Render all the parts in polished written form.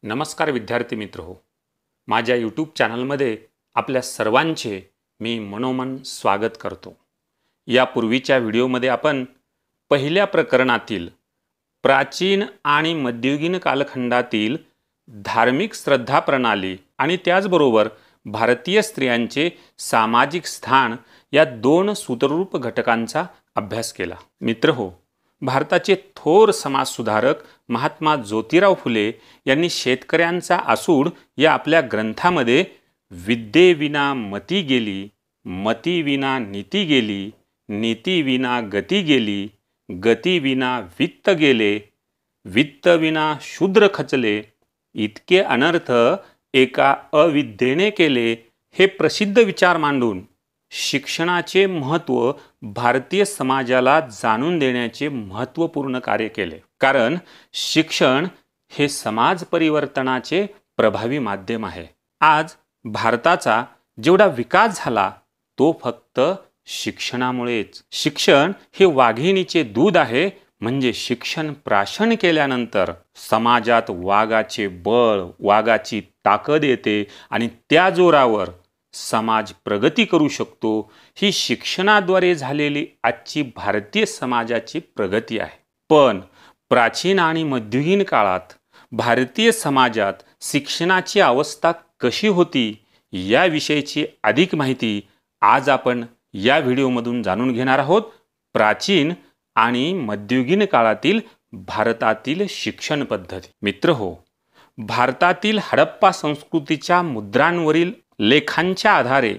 नमस्कार विद्यार्थी मित्र हो, माझ्या यूट्यूब चॅनलमध्ये आपल्या सर्वांचे मी मनोमन स्वागत करतो। यापूर्वीच्या व्हिडिओमध्ये आपण पहिल्या प्रकरणातील प्राचीन आणि मध्ययुगीन कालखंडातील धार्मिक श्रद्धा प्रणाली आणि त्याचबरोबर भारतीय स्त्रियांचे सामाजिक स्थान या दोन सूत्ररूप घटकांचा अभ्यास केला। मित्र हो, भारताचे थोर समाजसुधारक महात्मा ज्योतिराव फुले यांनी शेतकऱ्यांचा आसूड या आपल्या ग्रंथामध्ये विद्येविना मती गेली, मतीविना नीती गेली, नीतीविना गती गेली, गतीविना वित्त गेले, वित्तविना शूद्र खचले, इतके अनर्थ एका अविद्येने केले, हे प्रसिद्ध विचार मांडून शिक्षणाचे महत्त्व भारतीय समाजाला जाणून देण्याचे महत्त्वपूर्ण कार्य केले। कारण शिक्षण हे समाज परिवर्तनाचे प्रभावी माध्यम आहे। आज भारताचा जेवढा विकास झाला तो फक्त शिक्षणामुळेच। शिक्षण हे वाघिणीचे दूध आहे, म्हणजे शिक्षण प्राशन केल्यानंतर समाजात वाघाचे बळ, वाघाची ताकद येते आणि त्या जोरावर समाज प्रगती करू शकतो। ही शिक्षणाद्वारे झालेली आजची भारतीय समाजाची प्रगती आहे। पण प्राचीन आणि मध्ययुगीन काळात भारतीय समाजात शिक्षणाची अवस्था कशी होती याविषयीची अधिक माहिती आज आपण या व्हिडिओमधून जाणून घेणार आहोत। प्राचीन आणि मध्ययुगीन काळातील भारतातील शिक्षण पद्धती। मित्र हो, भारतातील हडप्पा संस्कृतीच्या मुद्रांवरील लेखांच्या आधारे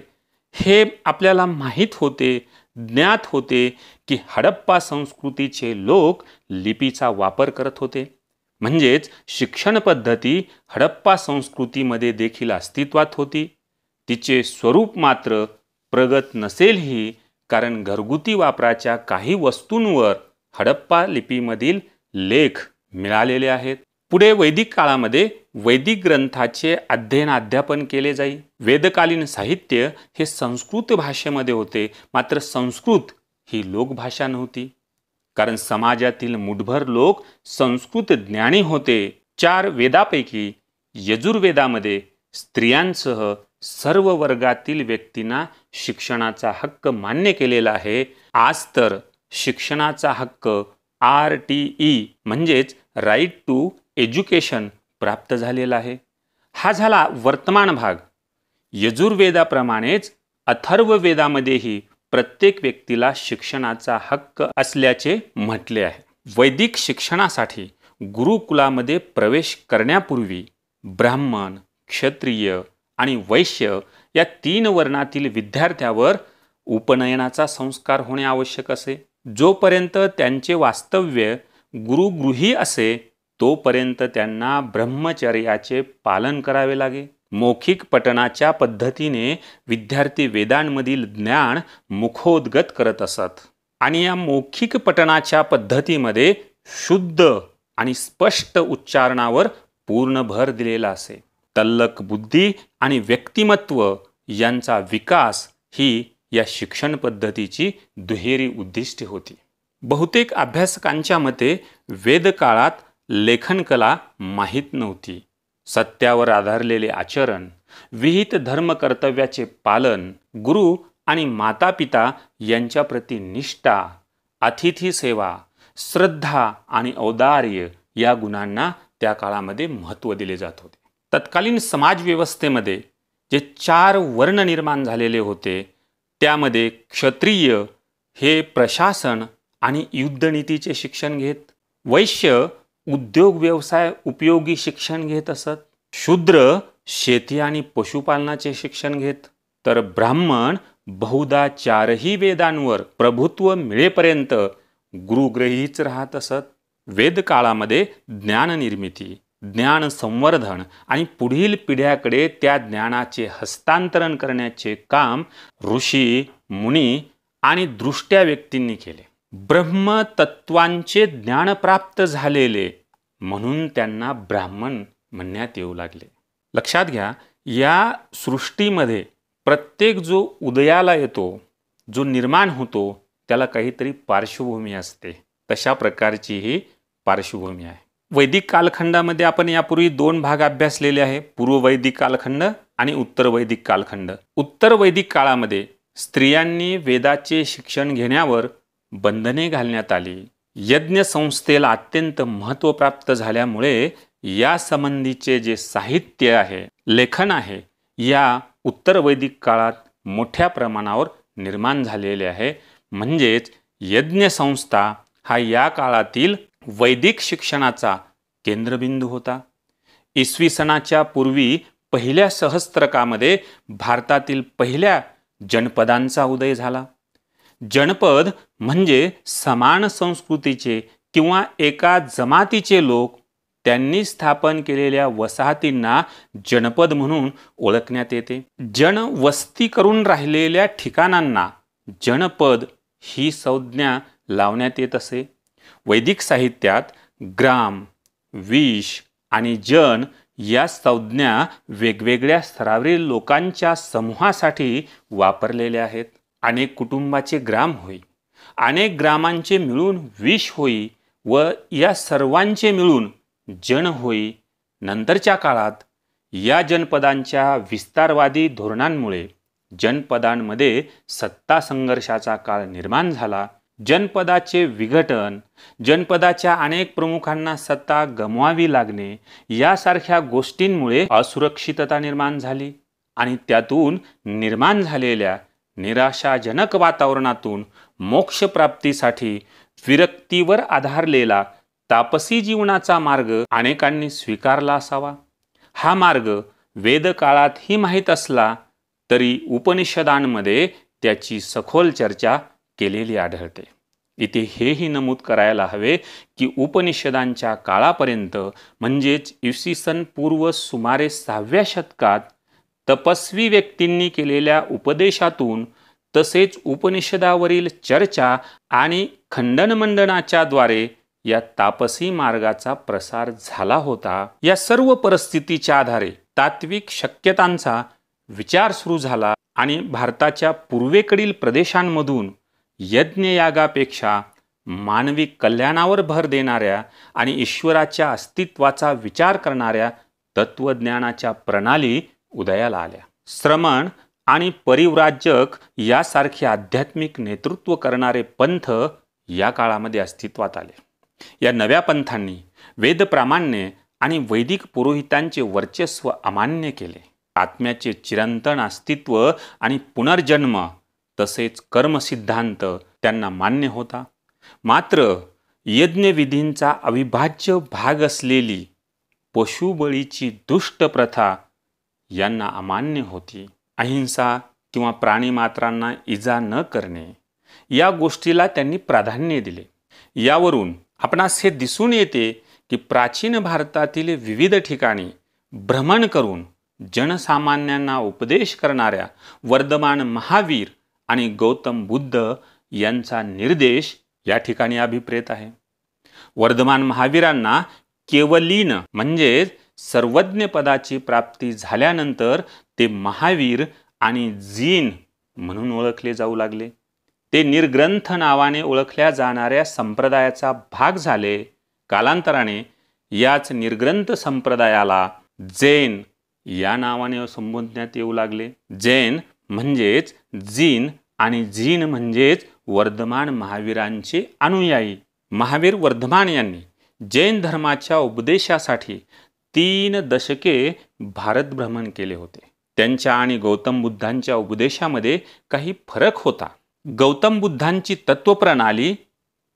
हे आपल्याला माहीत होते, ज्ञात होते की हडप्पा संस्कृतीचे लोक लिपीचा वापर करत होते। म्हणजेच शिक्षण पद्धती हडप्पा संस्कृतीमध्ये देखील अस्तित्वात होती। तिचे स्वरूप मात्र प्रगत नसेलही, कारण घरगुती वापराच्या काही वस्तूंवर हडप्पा लिपीमधील लेख मिळालेले आहेत। पुढे वैदिक काळामध्ये वैदिक ग्रंथाचे अध्ययन अध्यापन केले जाई। वेदकालीन साहित्य हे संस्कृत भाषेमध्ये होते, मात्र संस्कृत ही लोकभाषा नव्हती, कारण समाजातील मुठभर लोक संस्कृत ज्ञानी होते। 4 वेदापैकी यजुर्वेदामध्ये स्त्रियांसह सर्व वर्गातील व्यक्तींना शिक्षणाचा हक्क मान्य केलेला आहे। आज तर शिक्षणाचा हक्क RTE म्हणजेच राईट टू एज्युकेशन प्राप्त झालेला आहे। हा झाला वर्तमान भाग। यजुर्वेदाप्रमाणेच अथर्ववेदामध्येही प्रत्येक व्यक्तीला शिक्षणाचा हक्क असल्याचे म्हटले आहे। वैदिक शिक्षणासाठी गुरुकुलामध्ये प्रवेश करण्यापूर्वी ब्राह्मण, क्षत्रिय आणि वैश्य या 3 वर्णातील विद्यार्थ्यावर उपनयनाचा संस्कार होणे आवश्यक असे। जोपर्यंत त्यांचे वास्तव्य गुरुगृही असे तोपर्यंत त्यांना ब्रह्मचर्याचे पालन करावे लागे। मौखिक पठणाच्या पद्धतीने विद्यार्थी वेदांमधील ज्ञान मुखोद्गत करत असत आणि या मौखिक पठणाच्या पद्धतीमध्ये शुद्ध आणि स्पष्ट उच्चारणावर पूर्ण भर दिलेला असे। तल्लख बुद्धी आणि व्यक्तिमत्व यांचा विकास ही या शिक्षण पद्धतीची दुहेरी उद्दिष्टे होती। बहुतेक अभ्यासकांच्या मते वेदकाळात लेखनकला माहीत नव्हती। सत्यावर आधारलेले आचरण, विहित धर्म कर्तव्याचे पालन, गुरु आणि मातापिता यांच्या प्रती निष्ठा, अतिथी सेवा, श्रद्धा आणि औदार्य या गुणांना त्या काळामध्ये महत्त्व दिले जात होते। तत्कालीन समाज व्यवस्थेमध्ये जे 4 वर्ण निर्माण झालेले होते त्यामध्ये क्षत्रिय हे प्रशासन आणि युद्धनीतीचे शिक्षण घेत, वैश्य उद्योग व्यवसाय उपयोगी शिक्षण घेत असत, शूद्र शेती आणि पशुपालनाचे शिक्षण घेत, तर ब्राह्मण बहुधा 4ही वेदांवर प्रभुत्व मिळेपर्यंत गुरुग्रहीच राहत असत। वेद काळामध्ये ज्ञान निर्मिती, ज्ञान संवर्धन आणि पुढील पिढ्याकडे त्या ज्ञानाचे हस्तांतरण करण्याचे काम ऋषी, मुनी आणि दृष्ट्या व्यक्तींनी केले। ब्रह्मतत्वांचे ज्ञान प्राप्त झालेले म्हणून त्यांना ब्राह्मण म्हणण्यात येऊ लागले। लक्षात घ्या, या सृष्टीमध्ये प्रत्येक जो उदयाला येतो, जो निर्माण होतो, त्याला काहीतरी पार्श्वभूमी असते। तशा प्रकारची ही पार्श्वभूमी आहे। वैदिक कालखंडामध्ये आपण यापूर्वी 2 भाग अभ्यासलेले आहे, पूर्व वैदिक कालखंड आणि उत्तर वैदिक कालखंड. उत्तर वैदिक काळामध्ये स्त्रियांनी वेदाचे शिक्षण घेण्यावर बंधने घालण्यात आली. यज्ञ संस्थेला अत्यंत महत्त्व प्राप्त झाल्यामुळे या संबंधीचे जे साहित्य आहे, लेखन आहे, या उत्तर वैदिक काळात मोठ्या प्रमाणावर निर्माण झालेले आहे. म्हणजेच यज्ञ संस्था हा या काळातील वैदिक शिक्षणाचा केंद्रबिंदू होता. इसवी सनाच्या पूर्वी पहिल्या सहस्त्रकामध्ये भारतातील पहिल्या जनपदांचा उदय झाला. जनपद म्हणजे समान संस्कृतीचे किंवा एका जमातीचे लोक त्यांनी स्थापन केलेल्या वसाहतींना जनपद म्हणून ओळखण्यात येते. जनवस्ती करून राहिलेल्या ठिकाणांना जनपद ही संज्ञा लावण्यात येत असे. वैदिक साहित्यात ग्राम, विश आणि जन या संज्ञा वेगवेगळ्या स्तरावरील लोकांच्या समूहासाठी वापरलेल्या आहेत. अनेक कुटुंबाचे ग्राम होई, अनेक ग्रामांचे मिळून विश होई व या सर्वांचे मिळून जन होई. नंतरच्या काळात या जनपदांच्या विस्तारवादी धोरणांमुळे जनपदांमध्ये सत्ता संघर्षाचा काळ निर्माण झाला. जनपदाचे विघटन, जनपदाच्या अनेक प्रमुखांना सत्ता गमवावी लागणे यासारख्या गोष्टींमुळे असुरक्षितता निर्माण झाली आणि त्यातून निर्माण झालेल्या निराशाजनक वातावरणातून मोक्षप्राप्तीसाठी विरक्तीवर आधारलेला तापसी जीवनाचा मार्ग अनेकांनी स्वीकारला असावा. हा मार्ग वेदकाळातही माहीत असला तरी उपनिषदांमध्ये त्याची सखोल चर्चा केलेली आढळते. इथे हेही नमूद करायला हवे की उपनिषदांच्या काळापर्यंत म्हणजेच इसवी सन पूर्व सुमारे 6व्या शतकात तपस्वी व्यक्तींनी केलेल्या उपदेशातून तसेच उपनिषदावरील चर्चा आणि खंडनमंडनाच्या द्वारे या तापसी मार्गाचा प्रसार झाला होता. या सर्व परिस्थितीच्या आधारे तात्विक शक्यतांचा विचार सुरू झाला आणि भारताच्या पूर्वेकडील प्रदेशांमधून यज्ञयागापेक्षा मानवी कल्याणावर भर देणाऱ्या आणि ईश्वराच्या अस्तित्वाचा विचार करणाऱ्या तत्वज्ञानाच्या प्रणाली उदयाला आल्या. श्रमण आणि परिव्राजक यासारखे आध्यात्मिक नेतृत्व करणारे पंथ या काळामध्ये अस्तित्वात आले. या नव्या पंथांनी वेदप्रामाण्य आणि वैदिक पुरोहितांचे वर्चस्व अमान्य केले. आत्म्याचे चिरंतन अस्तित्व आणि पुनर्जन्म तसेच कर्मसिद्धांत त्यांना मान्य होता. मात्र यज्ञविधींचा अविभाज्य भाग असलेली पशुबळीची दुष्ट प्रथा यांना अमान्य होती. अहिंसा किंवा प्राणीमात्रांना इजा न करणे या गोष्टीला त्यांनी प्राधान्य दिले. यावरून आपणास हे दिसून येते की प्राचीन भारतातील विविध ठिकाणी भ्रमण करून जनसामान्यांना उपदेश करणाऱ्या वर्धमान महावीर आणि गौतम बुद्ध यांचा निर्देश या ठिकाणी अभिप्रेत आहे. वर्धमान महावीरांना केवलीन म्हणजे सर्वज्ञ पदाची प्राप्ती झाल्यानंतर ते महावीर आणि जीन म्हणून ओळखले जाऊ लागले. ते निर्ग्रंथ नावाने ओळखल्या जाणाऱ्या संप्रदायाचा भाग झाले. कालांतराने याच निर्ग्रंथ संप्रदायाला जैन या नावाने संबोधण्यात येऊ लागले. जैन म्हणजेच जीन आणि जीन म्हणजेच वर्धमान महावीरांचे अनुयायी. महावीर वर्धमान यांनी जैन धर्माच्या उपदेशासाठी 3 दशके भारत भ्रमण केले होते. त्यांच्या आणि गौतम बुद्धांच्या उपदेशामध्ये काही फरक होता. गौतम बुद्धांची तत्वप्रणाली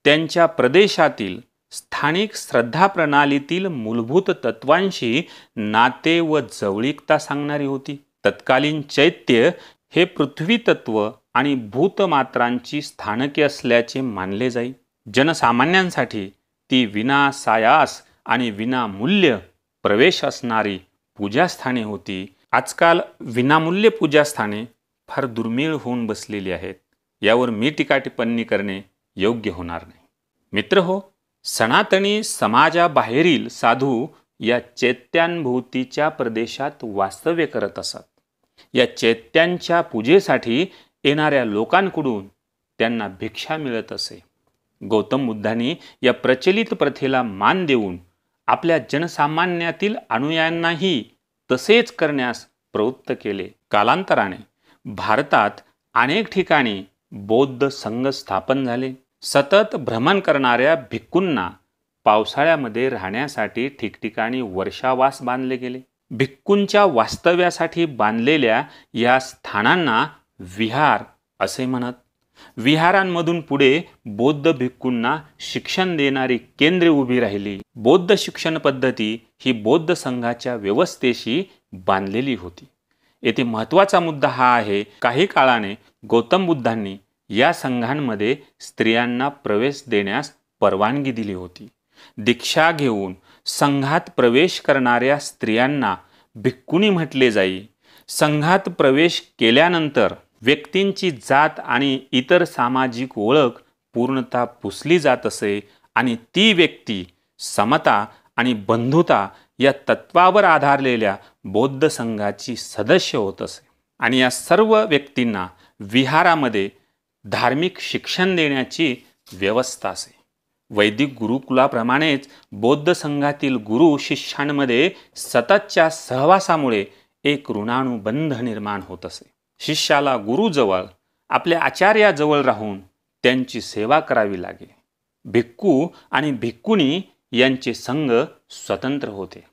त्यांच्या प्रदेशातील स्थानिक श्रद्धा प्रणालीतील मूलभूत तत्वांशी नाते व जवळीकता सांगणारी होती. तत्कालीन चैत्य हे पृथ्वी तत्व आणि भूतमात्रांची स्थानके असल्याचे मानले जाई. जनसामान्यांसाठी ती विना सायास आणि विनामूल्य प्रवेश असणारी पूजास्थाने होती. आजकाल विनामूल्य पूजास्थाने फार दुर्मिळ होऊन बसलेली आहेत. यावर मी टीका टिप्पणी करणे योग्य होणार नाही. मित्रहो, सनातनी समाजाबाहेरील साधू या चैत्यांभोवतीच्या प्रदेशात वास्तव्य करत असत. या चैत्यांच्या पूजेसाठी येणाऱ्या लोकांकडून त्यांना भिक्षा मिळत असे. गौतम बुद्धांनी या प्रचलित प्रथेला मान देऊन आपल्या जनसामान्यातील अनुयायांनाही तसेच करण्यास प्रवृत्त केले. कालांतराने भारतात अनेक ठिकाणी बौद्ध संघ स्थापन झाले. सतत भ्रमण करणाऱ्या भिक्खूंना पावसाळ्यामध्ये राहण्यासाठी ठिकठिकाणी वर्षावास बांधले गेले. भिक्खूंच्या वास्तव्यासाठी बांधलेल्या या स्थानांना विहार असे म्हणत. विहारांमधून पुढे बौद्ध भिक्खूंना शिक्षण देणारी केंद्रे उभी राहिली. बौद्ध शिक्षण पद्धती ही बौद्ध संघाच्या व्यवस्थेशी बांधलेली होती. येथे महत्त्वाचा मुद्दा हा आहे, काही काळाने गौतम बुद्धांनी या संघांमध्ये स्त्रियांना प्रवेश देण्यास परवानगी दिली होती. दीक्षा घेऊन संघात प्रवेश करणाऱ्या स्त्रियांना भिक्खुनी म्हटले जाई. संघात प्रवेश केल्यानंतर व्यक्तींची जात आणि इतर सामाजिक ओळख पूर्णतः पुसली जात असे आणि ती व्यक्ती समता आणि बंधुता या तत्वावर आधारलेल्या बौद्ध संघाची सदस्य होत असे. आणि या सर्व व्यक्तींना विहारामध्ये धार्मिक शिक्षण देण्याची व्यवस्था असे. वैदिक गुरुकुलाप्रमाणेच बौद्ध संघातील गुरु शिष्यांमध्ये सततच्या सहवासामुळे एक ऋणानुबंध निर्माण होत असे. शिष्याला गुरुजवळ आपल्या आचार्याजवळ राहून त्यांची सेवा करावी लागे. भिक्खू आणि भिक्खुनी यांचे संघ स्वतंत्र होते.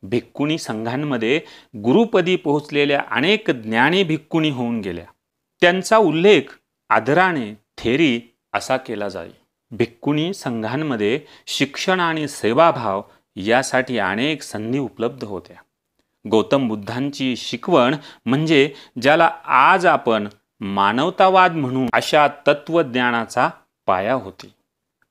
भिक्खुनी संघांमध्ये गुरुपदी पोहोचलेल्या अनेक ज्ञानी भिक्खुनी होऊन गेल्या. त्यांचा उल्लेख आदराने थेरी असा केला जाई. भिक्खुनी संघांमध्ये शिक्षण आणि सेवाभाव यासाठी अनेक संधी उपलब्ध होत्या. गौतम बुद्धांची शिकवण म्हणजे ज्याला आज आपण मानवतावाद म्हणू अशा तत्वज्ञानाचा पाया होती.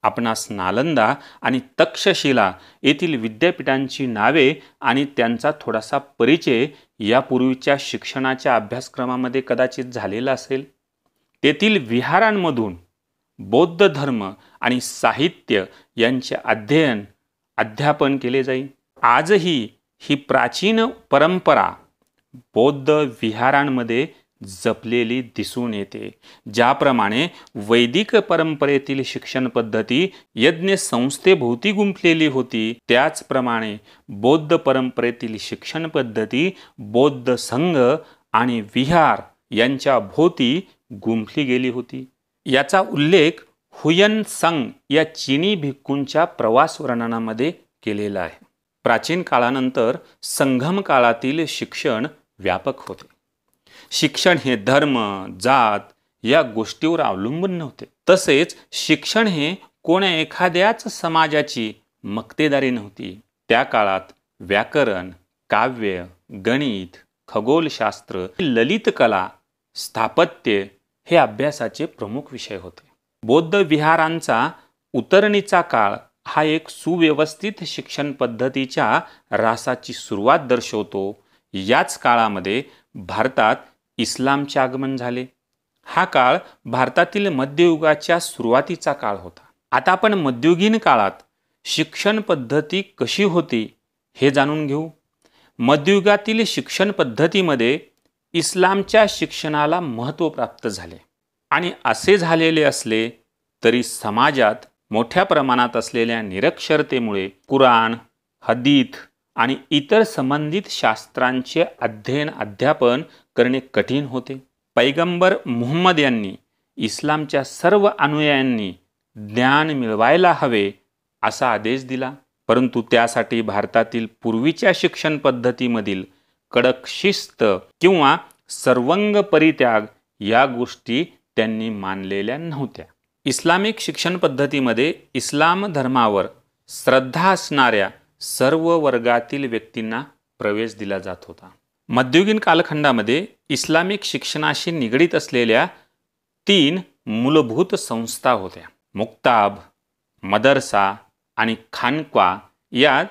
आपणास नालंदा आणि तक्षशिला येथील विद्यापीठांची नावे आणि त्यांचा थोडासा परिचय यापूर्वीच्या शिक्षणाच्या अभ्यासक्रमामध्ये कदाचित झालेला असेल. तेथील विहारांमधून बौद्ध धर्म आणि साहित्य यांचे अध्यापन केले जाईल. आजही ही प्राचीन परंपरा बौद्ध विहारांमध्ये जपलेली दिसून येते. ज्याप्रमाणे वैदिक परंपरेतील शिक्षण पद्धती यज्ञ संस्थेभोवती गुंफलेली होती, त्याचप्रमाणे बौद्ध परंपरेतील शिक्षण पद्धती बौद्ध संघ आणि विहार यांच्या भोवती गुंफली गेली होती. याचा उल्लेख हुयन संग या चीनी भिक्खूंच्या प्रवास वर्णनामध्ये केलेला आहे. प्राचीन काळानंतर संगम काळातील शिक्षण व्यापक होते. शिक्षण हे धर्म, जात या गोष्टीवर अवलंबून नव्हते. तसेच शिक्षण हे कोण्या एखाद्याच समाजाची मक्तेदारी नव्हती. त्या काळात व्याकरण, काव्य, गणित, खगोलशास्त्र, ललित कला, स्थापत्य हे अभ्यासाचे प्रमुख विषय होते. बौद्ध विहारांचा उतरणीचा काळ हा एक सुव्यवस्थित शिक्षण पद्धतीच्या रासाची सुरुवात दर्शवतो. याच काळामध्ये भारतात इस्लामचे आगमन झाले. हा काळ भारतातील मध्ययुगाच्या सुरुवातीचा काळ होता. आता आपण मध्ययुगीन काळात शिक्षण पद्धती कशी होती हे जाणून घेऊ. मध्ययुगातील शिक्षण पद्धतीमध्ये इस्लामच्या शिक्षणाला महत्त्व प्राप्त झाले. आणि असे झालेले असले तरी समाजात मोठ्या प्रमाणात असलेल्या निरक्षरतेमुळे कुराण, हदीथ आणि इतर संबंधित शास्त्रांचे अध्यापन करणे कठीण होते. पैगंबर मुहम्मद यांनी इस्लामच्या सर्व अनुयायांनी ज्ञान मिळवायला हवे असा आदेश दिला. परंतु त्यासाठी भारतातील पूर्वीच्या शिक्षण पद्धतीमधील कडक शिस्त किंवा सर्वंग परित्याग या गोष्टी त्यांनी मानलेल्या नव्हत्या. इस्लामिक शिक्षण पद्धतीमध्ये इस्लाम धर्मावर श्रद्धा असणाऱ्या सर्व वर्गातील व्यक्तींना प्रवेश दिला जात होता. मध्ययुगीन कालखंडामध्ये इस्लामिक शिक्षणाशी निगडीत असलेल्या 3 मूलभूत संस्था होत्या. मुक्ताब, मदरसा आणि खानक्वा या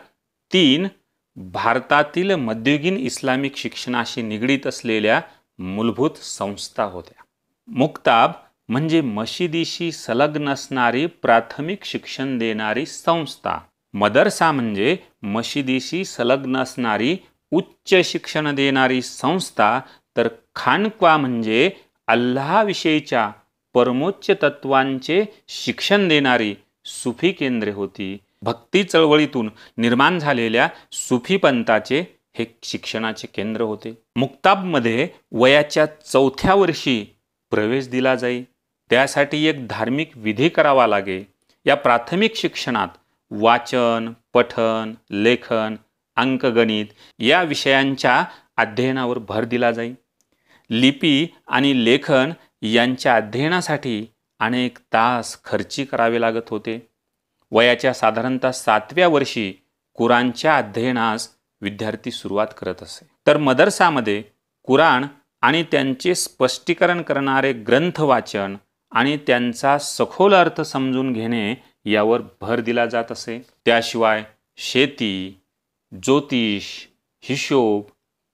3 भारतातील मध्ययुगीन इस्लामिक शिक्षणाशी निगडीत असलेल्या मूलभूत संस्था होत्या. मुक्ताब म्हणजे मशिदीशी संलग्न असणारी प्राथमिक शिक्षण देणारी संस्था. मदरसा म्हणजे मशिदीशी संलग्न असणारी उच्च शिक्षण देणारी संस्था. तर खानक्वा म्हणजे अल्लाहविषयीच्या परमोच्च तत्वांचे शिक्षण देणारी सुफी केंद्रे होती. भक्ती चळवळीतून निर्माण झालेल्या सुफी पंथाचे हे शिक्षणाचे केंद्र होते. मुक्ताबमध्ये वयाच्या 4थ्या वर्षी प्रवेश दिला जाई. त्यासाठी एक धार्मिक विधी करावा लागे. या प्राथमिक शिक्षणात वाचन, पठन, लेखन, अंकगणित या विषयांच्या अध्ययनावर भर दिला जाई. लिपी आणि लेखन यांच्या अध्ययनासाठी अनेक तास खर्ची करावे लागत होते. वयाच्या साधारणतः 7व्या वर्षी कुराणच्या अध्ययनास विद्यार्थी सुरुवात करत असे. तर मदरसामध्ये कुराण आणि त्यांचे स्पष्टीकरण करणारे ग्रंथ वाचन आणि त्यांचा सखोल अर्थ समजून घेणे यावर भर दिला जात असे. त्याशिवाय शेती, ज्योतिष, हिशोब,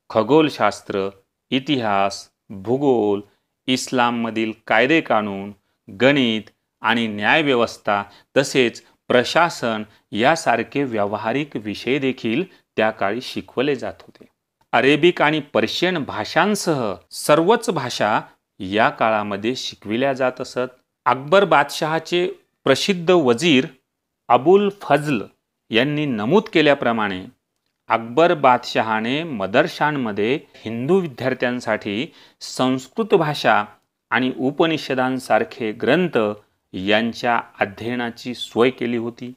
खगोलशास्त्र, इतिहास, भूगोल, इस्लाममधील कायदे कानून, गणित आणि न्यायव्यवस्था तसेच प्रशासन यासारखे व्यावहारिक विषय देखील त्या काळी शिकवले जात होते. अरेबिक आणि पर्शियन भाषांसह सर्वच भाषा या काळामध्ये शिकविल्या जात असत. अकबर बादशहाचे प्रसिद्ध वजीर अबुल फजल यांनी नमूद केल्याप्रमाणे अकबर बादशहाने मदरशांमध्ये हिंदू विद्यार्थ्यांसाठी संस्कृत भाषा आणि उपनिषदांसारखे ग्रंथ यांच्या अध्ययनाची सोय केली होती.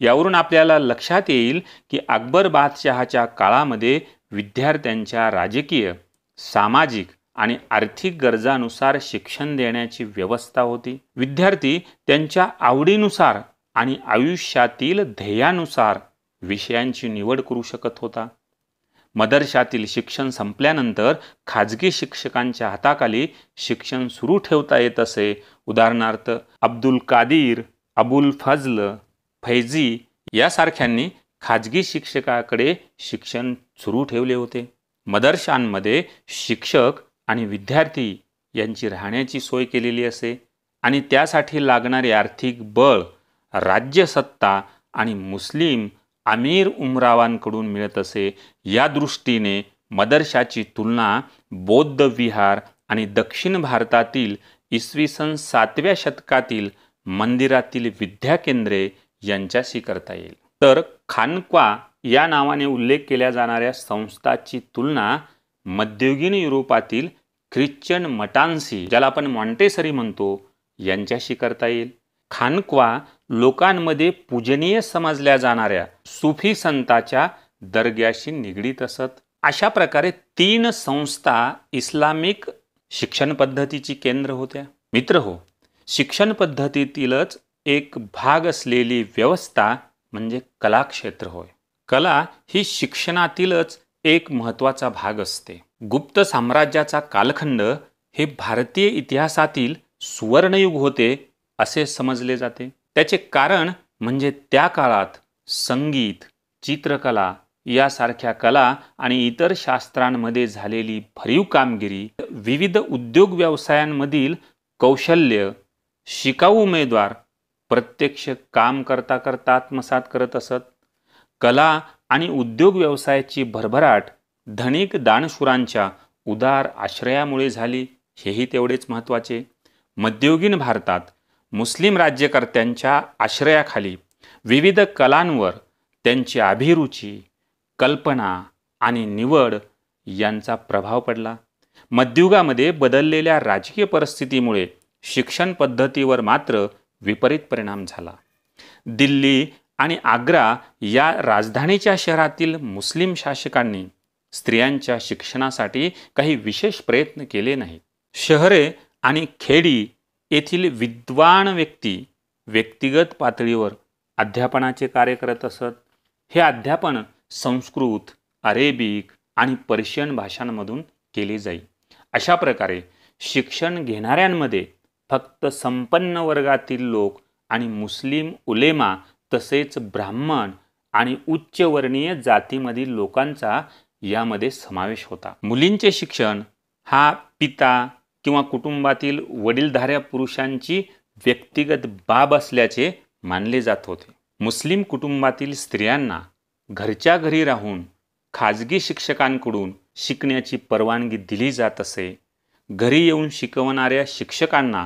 यावरून आपल्याला लक्षात येईल की अकबर बादशहाच्या काळामध्ये विद्यार्थ्यांच्या राजकीय, सामाजिक आणि आर्थिक गरजानुसार शिक्षण देण्याची व्यवस्था होती. विद्यार्थी त्यांच्या आवडीनुसार आणि आयुष्यातील ध्येयानुसार विषयांची निवड करू शकत होता. मदरशातील शिक्षण संपल्यानंतर खाजगी शिक्षकांच्या हाताखाली शिक्षण सुरू ठेवता येत असे. उदाहरणार्थ अब्दुल कादीर, अबुल फजल, फैजी यासारख्यांनी खाजगी शिक्षकाकडे शिक्षण सुरू ठेवले होते. मदरशांमध्ये शिक्षक आणि विद्यार्थी यांची राहण्याची सोय केलेली असे आणि त्यासाठी लागणारे आर्थिक बळ राज्यसत्ता आणि मुस्लिम अमीर उमरावांकडून मिळत असे. या दृष्टीने मदरशाची तुलना बौद्ध विहार आणि दक्षिण भारतातील इसवी सन 7व्या शतकातील मंदिरातील विद्याकेंद्रे यांच्याशी करता येईल. तर खानक्वा या नावाने उल्लेख केल्या जाणाऱ्या संस्थाची तुलना मध्ययुगीन युरोपातील ख्रिश्चन मठांशी, ज्याला आपण मॉन्टेसरी म्हणतो, यांच्याशी करता येईल. खानक्वा लोकांमध्ये पूजनीय समजल्या जाणाऱ्या सुफी संताच्या दर्ग्याशी निगडीत असत. अशा प्रकारे 3 संस्था इस्लामिक शिक्षण पद्धतीची केंद्र होत्या. मित्रहो, शिक्षण पद्धतीतीलच एक भाग असलेली व्यवस्था म्हणजे कलाक्षेत्र होय. कला ही शिक्षणातीलच एक महत्त्वाचा भाग असते. गुप्त साम्राज्याचा कालखंड हे भारतीय इतिहासातील सुवर्णयुग होते असे समजले जाते. त्याचे कारण म्हणजे त्या काळात संगीत, चित्रकला यासारख्या कला आणि इतर शास्त्रांमध्ये झालेली भरीव कामगिरी, विविध उद्योग व्यवसायांमधील कौशल्य शिकाऊ उमेदवार प्रत्यक्ष काम करता करता आत्मसात करत असत. कला आणि उद्योग व्यवसायाची भरभराट धनिक दानशूरांच्या उदार आश्रयामुळे झाली, हेही तेवढेच महत्त्वाचे. मध्ययुगीन भारतात मुस्लिम राज्यकर्त्यांच्या आश्रयाखाली विविध कलांवर त्यांची अभिरुची, कल्पना आणि निवड यांचा प्रभाव पडला. मध्ययुगामध्ये बदललेल्या राजकीय परिस्थितीमुळे शिक्षण पद्धतीवर मात्र विपरीत परिणाम झाला. दिल्ली आणि आग्रा या राजधानीच्या शहरातील मुस्लिम शासकांनी स्त्रियांच्या शिक्षणासाठी काही विशेष प्रयत्न केले नाहीत. शहरे आणि खेडी येथील विद्वान व्यक्ती व्यक्तिगत पातळीवर अध्यापनाचे कार्य करत असत. हे अध्यापन संस्कृत, अरेबिक आणि पर्शियन भाषांमधून केले जाई. अशा प्रकारे शिक्षण घेणाऱ्यांमध्ये फक्त संपन्न वर्गातील लोक आणि मुस्लिम उलेमा तसेच ब्राह्मण आणि उच्चवर्णीय जातीमधील लोकांचा यामध्ये समावेश होता. मुलींचे शिक्षण हा पिता किंवा कुटुंबातील वडीलधाऱ्या पुरुषांची व्यक्तिगत बाब असल्याचे मानले जात होते. मुस्लिम कुटुंबातील स्त्रियांना घरच्या घरी राहून खाजगी शिक्षकांकडून शिकण्याची परवानगी दिली जात असे. घरी येऊन शिकवणाऱ्या शिक्षकांना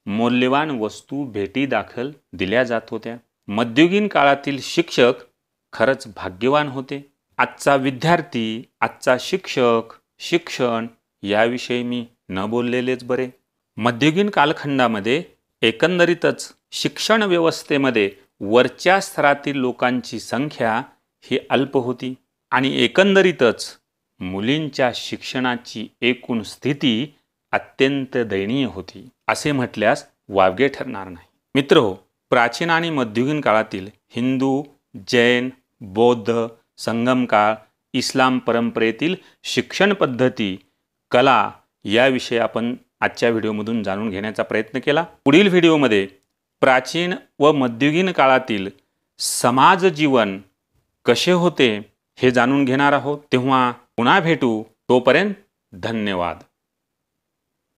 मौल्यवान वस्तू भेटी दाखल दिल्या जात होत्या. मध्ययुगीन काळातील शिक्षक खरंच भाग्यवान होते. आजचा विद्यार्थी, आजचा शिक्षक, शिक्षण याविषयी मी न बोललेलेच बरे. मध्ययुगीन कालखंडामध्ये एकंदरीतच शिक्षण व्यवस्थेमध्ये वरच्या स्तरातील लोकांची संख्या ही अल्प होती आणि एकंदरीतच मुलींच्या शिक्षणाची एकूण स्थिती अत्यंत दयनीय होती असे म्हटल्यास वावगे ठरणार नाही. मित्रहो, प्राचीन आणि मध्ययुगीन काळातील हिंदू, जैन, बौद्ध, संगमकाळ, इस्लाम परंपरेतील शिक्षण पद्धती, कला याविषयी आपण आजच्या व्हिडिओमधून जाणून घेण्याचा प्रयत्न केला. पुढील व्हिडिओमध्ये प्राचीन व मध्ययुगीन काळातील समाज जीवन कसे होते हे जाणून घेणार आहोत. तेव्हा पुन्हा भेटू. तोपर्यंत धन्यवाद.